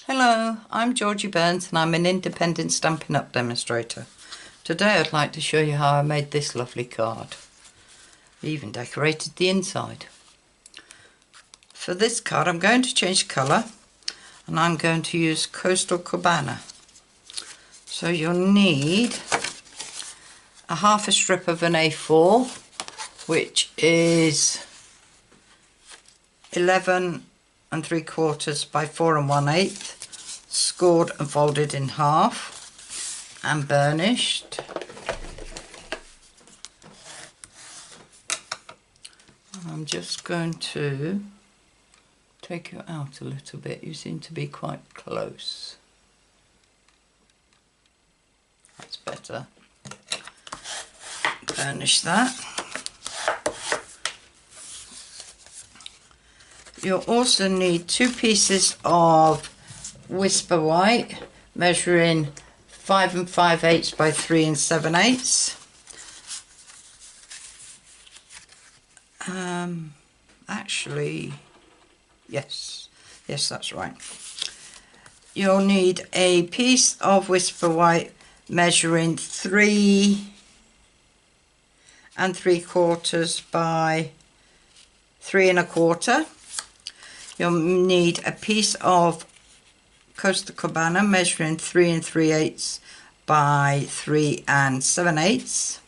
Hello, I'm Georgie Burns and I'm an independent Stampin' Up demonstrator. Today I'd like to show you how I made this lovely card. I even decorated the inside. For this card I'm going to change colour and I'm going to use Coastal Cabana. So you'll need a half a strip of an A4, which is 11 3/4 by 4 1/8, scored and folded in half and burnished. I'm just going to take you out a little bit. You seem to be quite close. That's better. Burnish that. You'll also need 2 pieces of Whisper White, measuring 5 5/8 by 3 7/8. Actually, yes, that's right. You'll need a piece of Whisper White measuring 3 3/4 by 3 1/4. You'll need a piece of Coastal Cabana measuring 3 3/8 by 3 7/8,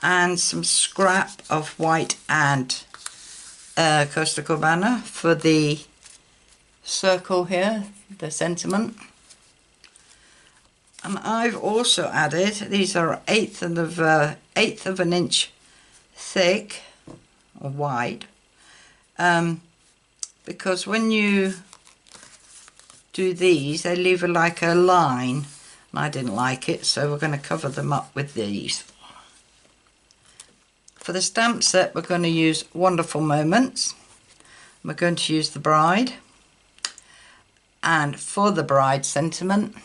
and some scrap of white and Coastal Cabana for the circle here, the sentiment. And I've also added, these are eighth of an inch thick or wide, because when you do these they leave like a line and I didn't like it, so we're going to cover them up with these. For the stamp set we're going to use Wonderful Moments. We're going to use the bride, and for the bride sentiment,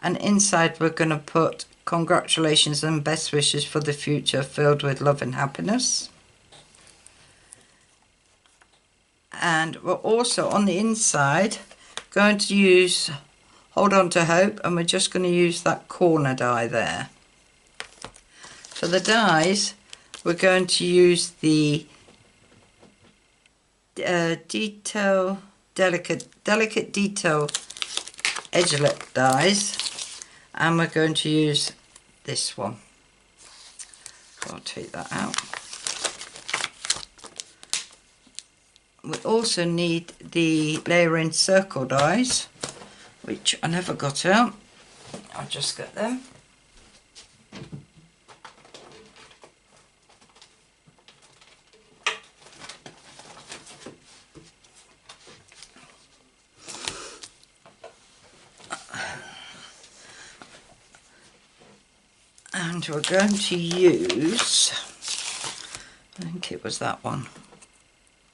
and inside we're going to put congratulations and best wishes for the future filled with love and happiness. And we're also on the inside going to use Hold On to Hope, and we're just going to use that corner die there. For the dies we're going to use the Delicate Detail Edgelit Dies, and we're going to use this one. So I'll take that out. We also need the layering circle dies, which I never got out. I'll just get them. And we're going to use, I think it was that one,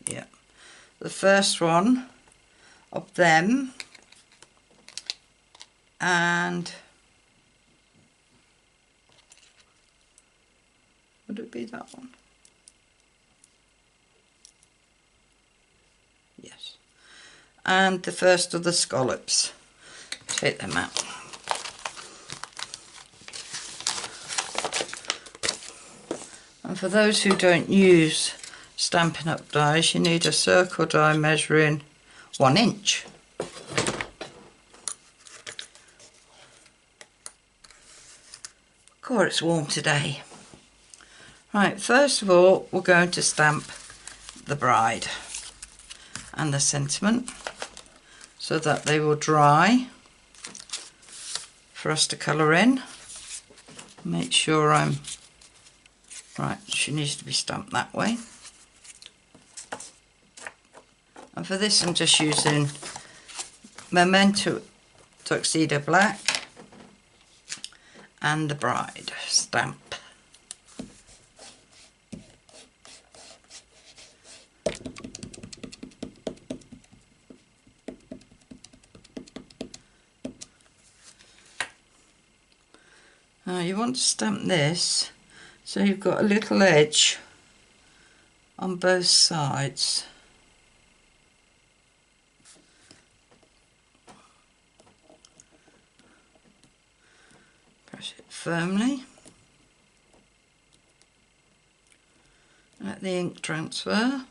yeah, the first one of them, and would it be that one? Yes. And the first of the scallops. Take them out. And for those who don't use Stampin' Up dies, you need a circle die measuring 1 inch. God, it's warm today. Right, first of all we're going to stamp the bride and the sentiment so that they will dry for us to colour in. Make sure I'm right, she needs to be stamped that way. And for this I'm just using Memento Tuxedo Black and the bride stamp. Now you want to stamp this so you've got a little edge on both sides. Push it firmly. Let the ink transfer.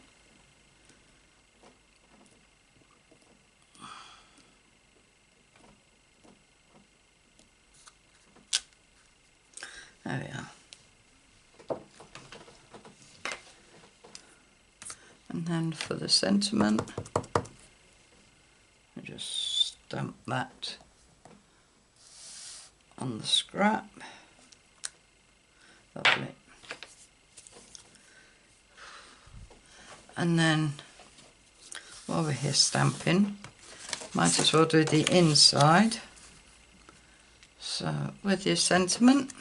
There we are. And then for the sentiment, I just stamp that on the scrap. Lovely. And then while we're here stamping, might as well do the inside. So with your sentiment,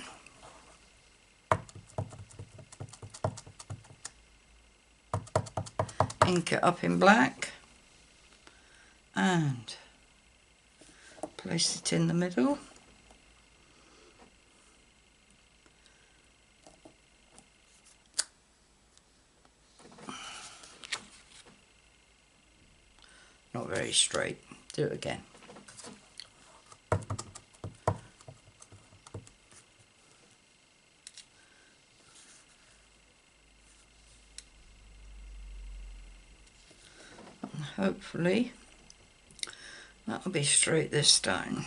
ink it up in black and place it in the middle. Not very straight. Do it again. And hopefully that'll be straight this time.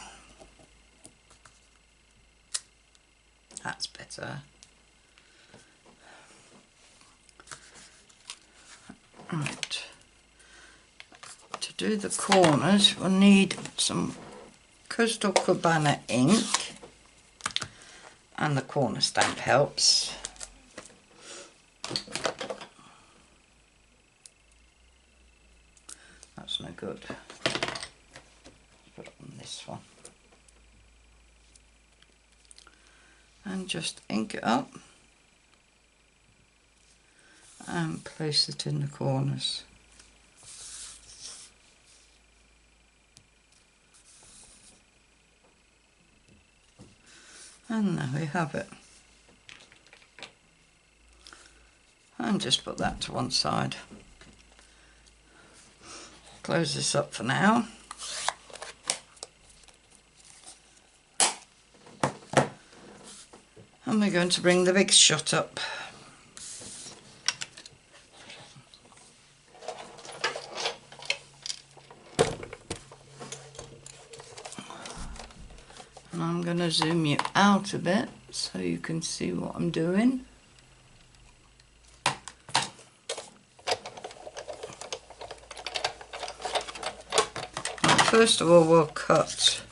That's better. Right. To do the corners, we'll need some Coastal Cabana ink, and the corner stamp helps. That's no good. Put it on this one. And just ink it up and place it in the corners. And there we have it. And just put that to one side. Close this up for now. And we're going to bring the big shot up. And I'm going to zoom you out a bit so you can see what I'm doing. And first of all, we'll cut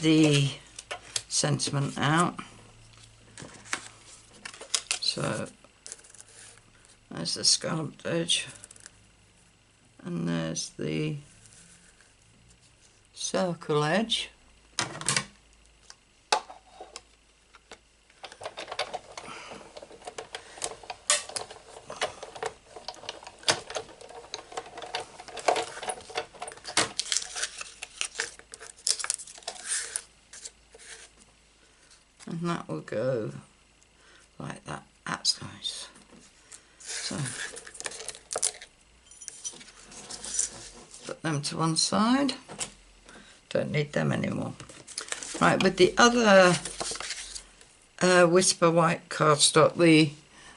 the sentiment out. So there's the scalloped edge, and there's the circle edge. And that will go like that. That's nice. So put them to one side. Don't need them anymore. Right, with the other Whisper white cardstock, the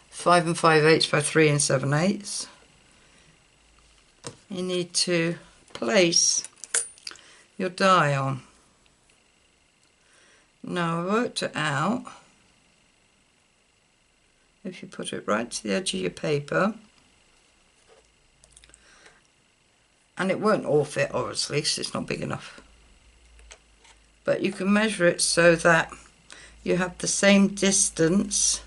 5 5/8 by 3 7/8, you need to place your die on. Now I worked it out. If you put it right to the edge of your paper, and it won't all fit obviously because it's not big enough, but you can measure it so that you have the same distance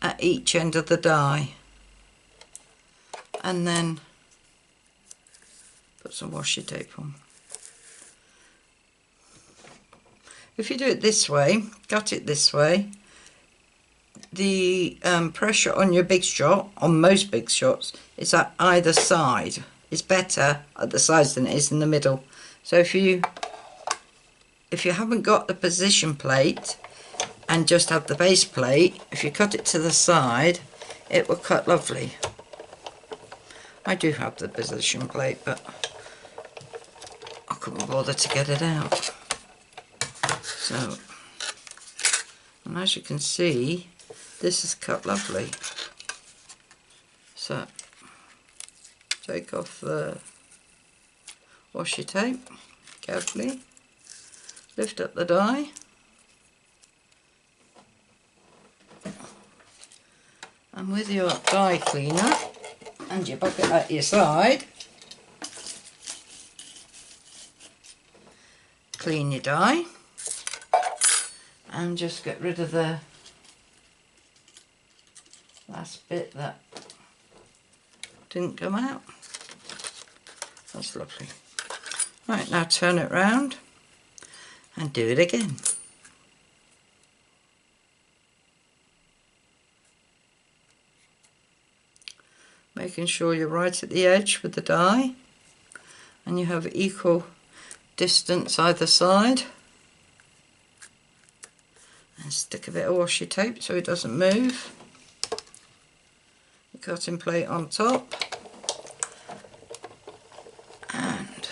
at each end of the die, and then put some washi tape on. If you do it this way, cut it this way, the pressure on your big shot, on most big shots, is at either side. It's better at the sides than it is in the middle. So if you haven't got the position plate and just have the base plate, if you cut it to the side, it will cut lovely. I do have the position plate, but I couldn't bother to get it out. So And as you can see, this is cut lovely. So take off the washi tape carefully, lift up the die, and with your die cleaner and your bucket at your side, clean your die and just get rid of the last bit that didn't come out. That's lovely. Right, now turn it round and do it again. Making sure you're right at the edge with the die and you have equal distance either side. And stick a bit of washi tape so it doesn't move. The cutting plate on top. And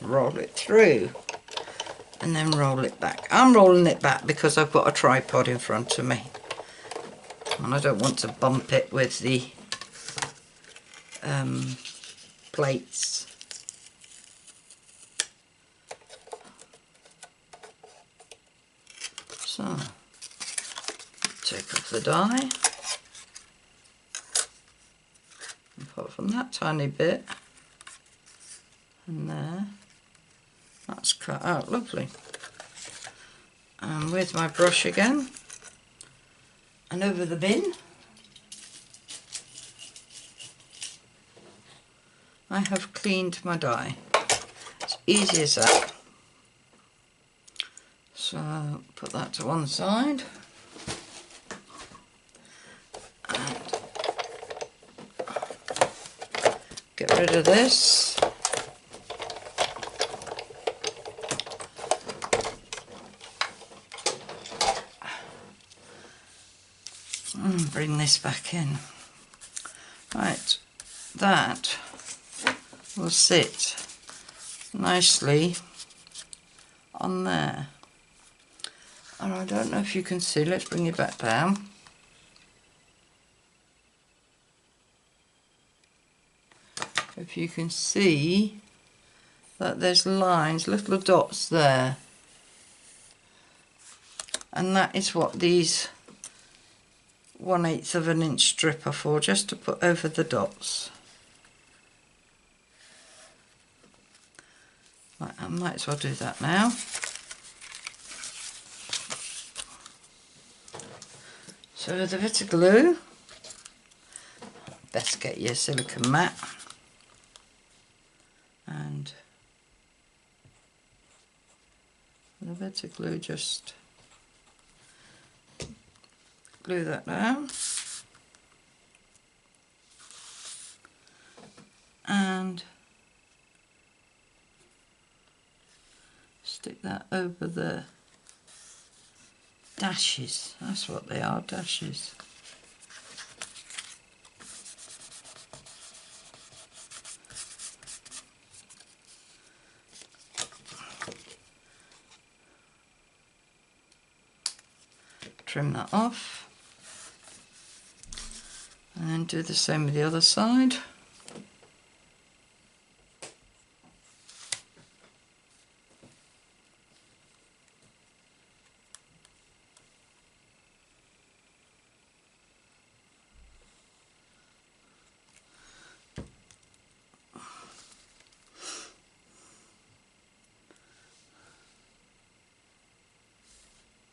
roll it through. And then roll it back. I'm rolling it back because I've got a tripod in front of me. And I don't want to bump it with the plates. So, take off the die, apart from that tiny bit, and there, that's cut out lovely. And with my brush again, and over the bin, I have cleaned my die. It's easy as that. So put that to one side. And get rid of this. And bring this back in. Right, that will sit nicely on there. And I don't know if you can see, let's bring it back down. If you can see that there's lines, little dots there. And that is what these 1/8 of an inch strip are for, just to put over the dots. Right, I might as well do that now. So with a bit of glue, best get your silicone mat, and with a bit of glue just glue that down, and stick that over the dashes. That's what they are, dashes. Trim that off and then do the same with the other side.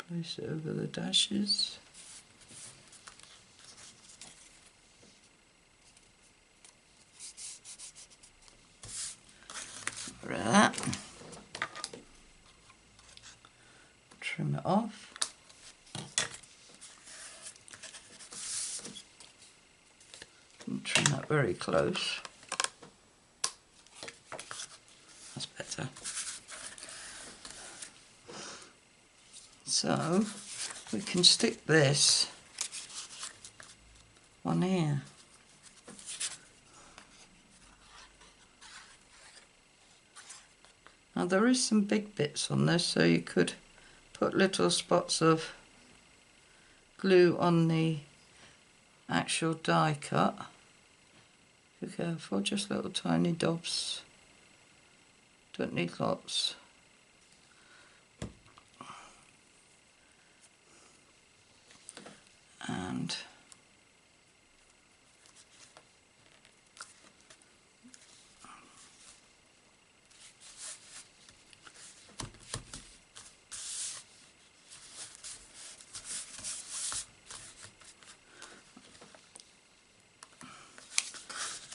Place it over the dashes. Rid of that. Trim it off. And trim that very close. That's better. So we can stick this on here. Now there is some big bits on this, so you could put little spots of glue on the actual die cut. Be careful, just little tiny dobs. Don't need lots. And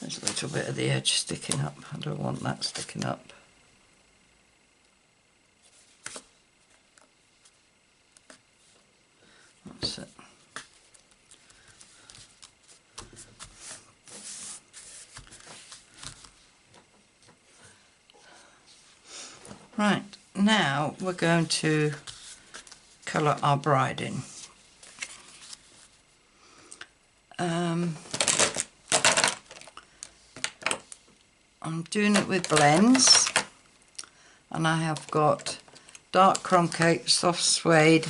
there's a little bit of the edge sticking up. I don't want that sticking up. That's it. Right, now we're going to colour our bride in. I'm doing it with blends, and I have got dark crumb cake, soft suede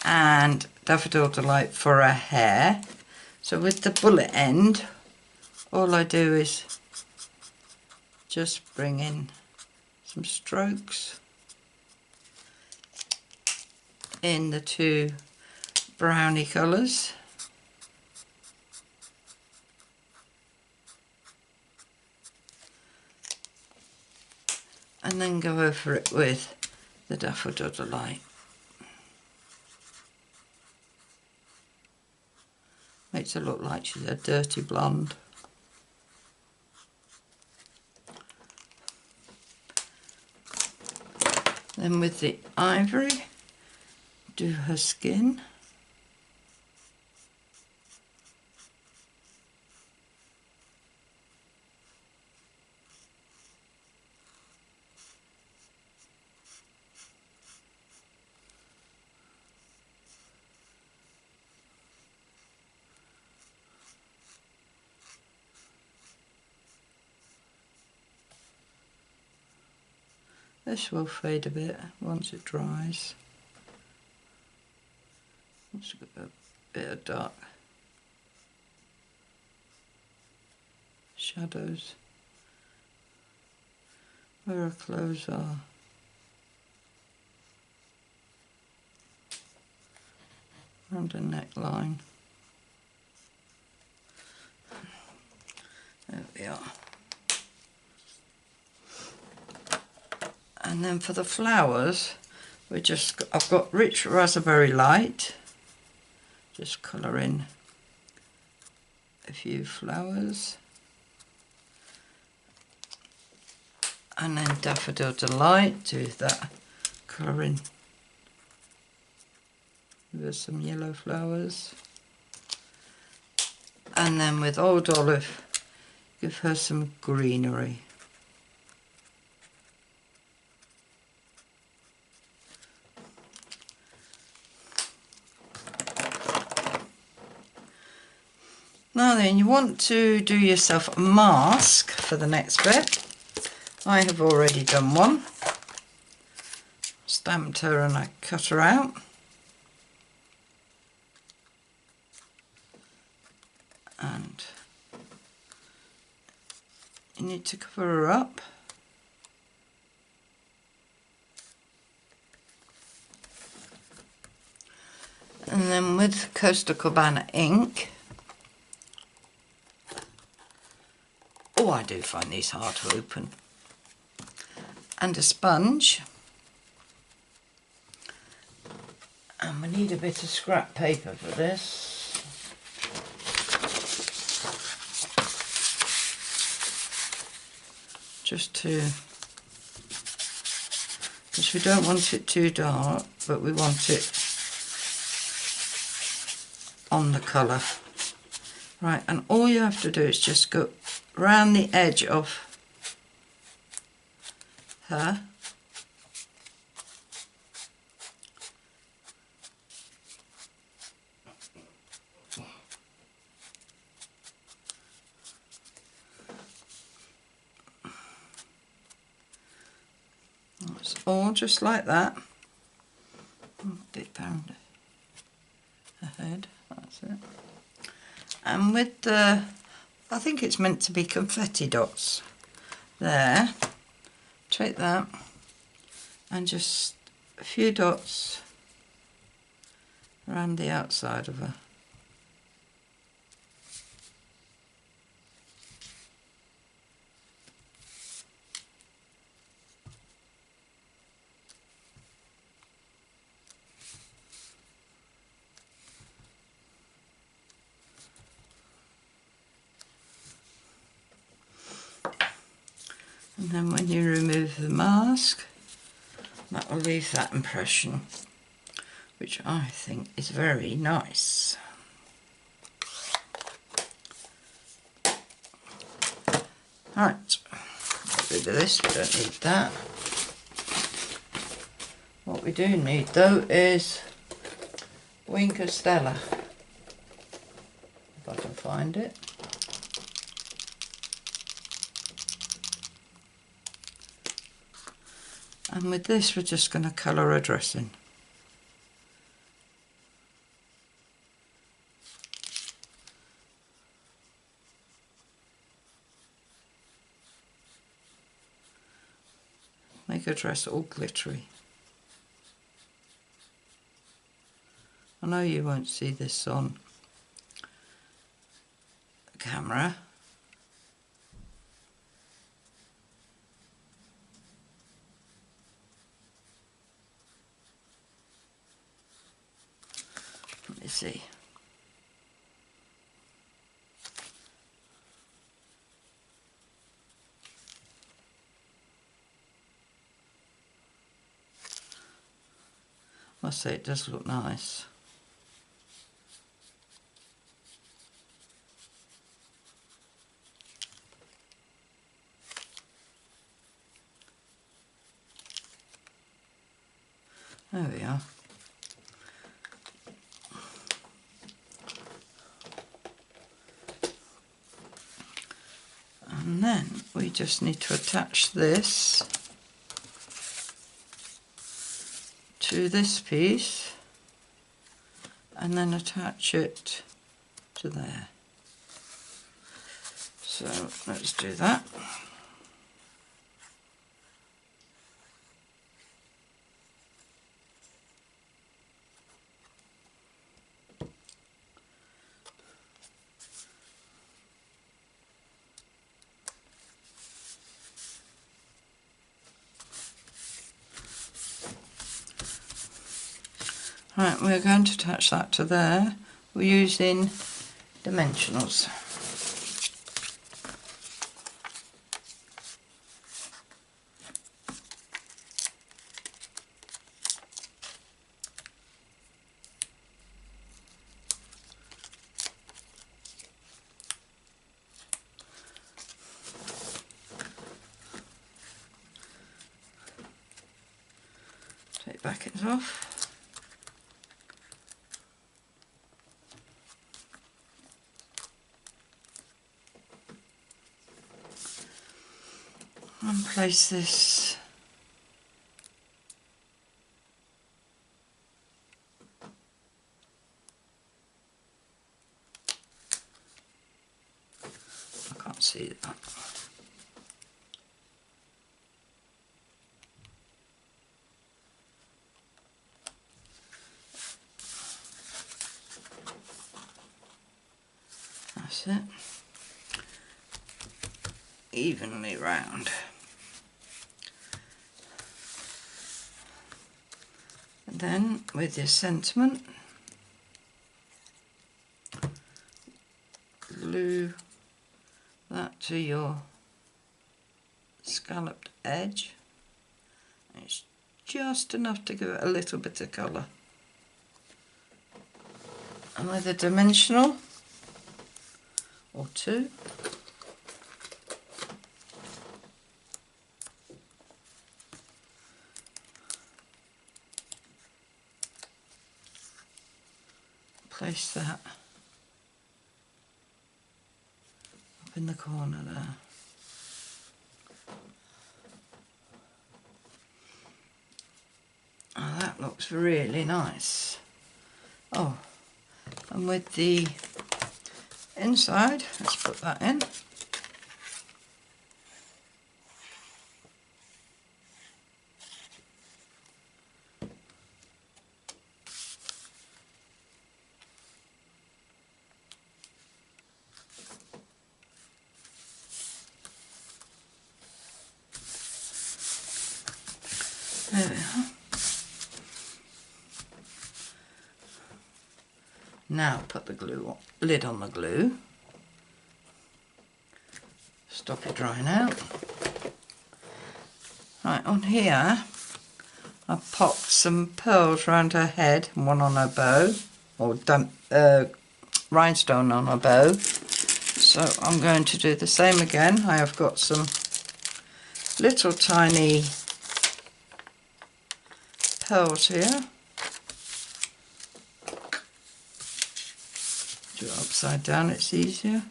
and Daffodil Delight for her hair. So with the bullet end, all I do is just bring in some strokes in the two brownie colours. And then go over it with the Daffodil Delight. Makes her look like she's a dirty blonde. Then with the ivory, do her skin. This will fade a bit once it dries. Let's get a bit of dark shadows where her clothes are. Around the neckline. There we are. And then for the flowers, I've got Rich Raspberry Light. Just colour in a few flowers. And then Daffodil Delight, do that colouring with some yellow flowers. And then with Old Olive, give her some greenery. Now then, you want to do yourself a mask for the next bit. I have already done one. Stamped her and I cut her out. And you need to cover her up. And then with Costa Cabana ink, oh, I do find these hard to open, and a sponge, and we need a bit of scrap paper for this. Just to, because we don't want it too dark, but we want it on the colour. Right, and all you have to do is just go round the edge of her. It's all just like that. Dip round her head. That's it. And with the, I think it's meant to be confetti dots there, take that and just a few dots around the outside of her. And then when you remove the mask, that will leave that impression, which I think is very nice. Right, get rid of this, we don't need that. What we do need though is Wink of Stella, if I can find it. And with this we're just going to colour a dress in. Make a dress all glittery. I know you won't see this on camera. Let me see. I must say it does look nice. There we are. And then we just need to attach this to this piece and then attach it to there. So let's do that. Right, we're going to attach that to there. We're using dimensionals. Take backings off. And place this I can't see that. That's it. Evenly round. And then with your sentiment, glue that to your scalloped edge. It's just enough to give it a little bit of colour. And with a dimensional or two, place that up in the corner there. Oh, that looks really nice. Oh, And with the inside, let's put that in. There we are. Now put the lid on the glue. Stop it drying out. Right, on here I've popped some pearls around her head and one on her bow, or rhinestone on her bow. So I'm going to do the same again. I have got some little tiny pearls here. Do it upside down, it's easier.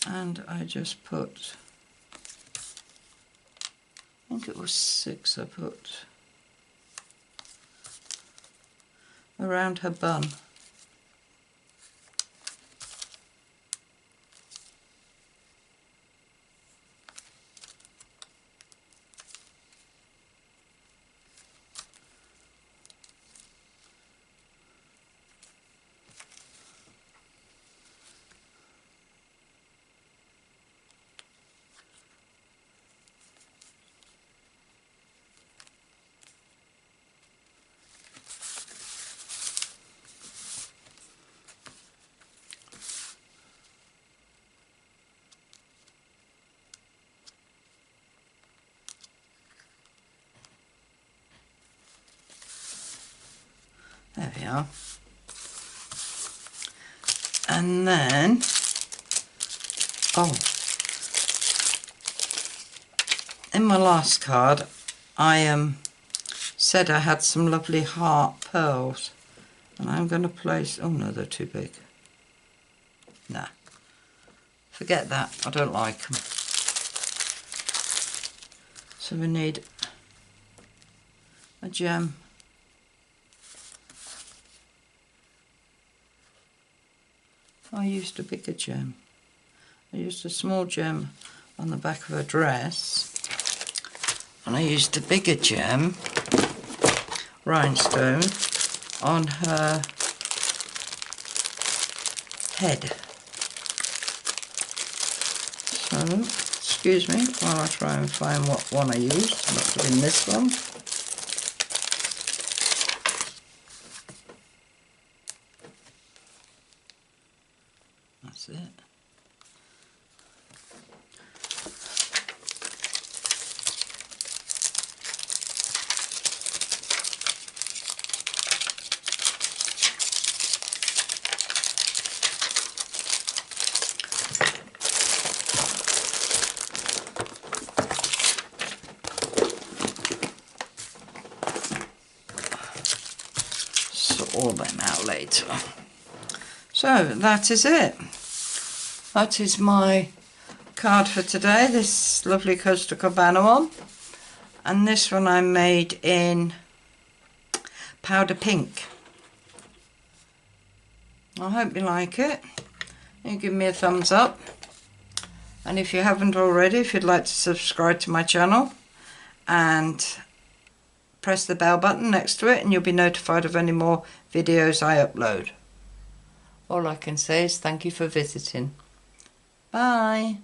And I just put, I think it was 6 I put around her bun. There we are. And then, in my last card, I said I had some lovely heart pearls, and I'm going to place, oh no, they're too big. Nah, forget that, I don't like them. So we need a gem. I used a bigger gem. I used a small gem on the back of her dress, and I used a bigger gem, rhinestone, on her head. So, excuse me while I try and find what one I used. It must have been this one. That's it. Sort all them out later. So that is it. That is my card for today, this lovely Costa Cabana one. And this one I made in powder pink. I hope you like it. You give me a thumbs up. And if you haven't already, if you'd like to subscribe to my channel and press the bell button next to it, and you'll be notified of any more videos I upload. All I can say is thank you for visiting. Bye.